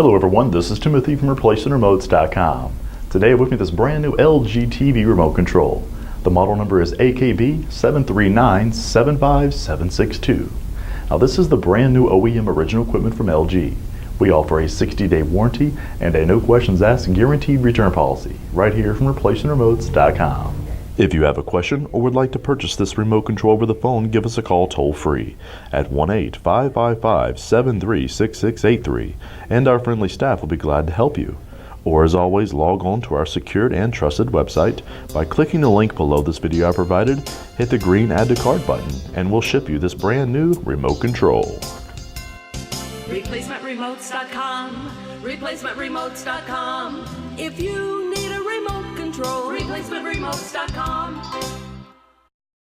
Hello everyone, this is Timothy from ReplacementRemotes.com. Today with me this brand new LG TV remote control. The model number is AKB73975762. Now this is the brand new OEM original equipment from LG. We offer a 60-day warranty and a no questions asked guaranteed return policy right here from ReplacementRemotes.com. If you have a question or would like to purchase this remote control over the phone, give us a call toll free at 1-855-553-6683 and our friendly staff will be glad to help you. Or as always, log on to our secured and trusted website by clicking the link below this video I provided, hit the green add to cart button, and we'll ship you this brand new remote control. ReplacementRemotes.com, ReplacementRemotes.com. If you need a remote control, ReplacementRemotes.com.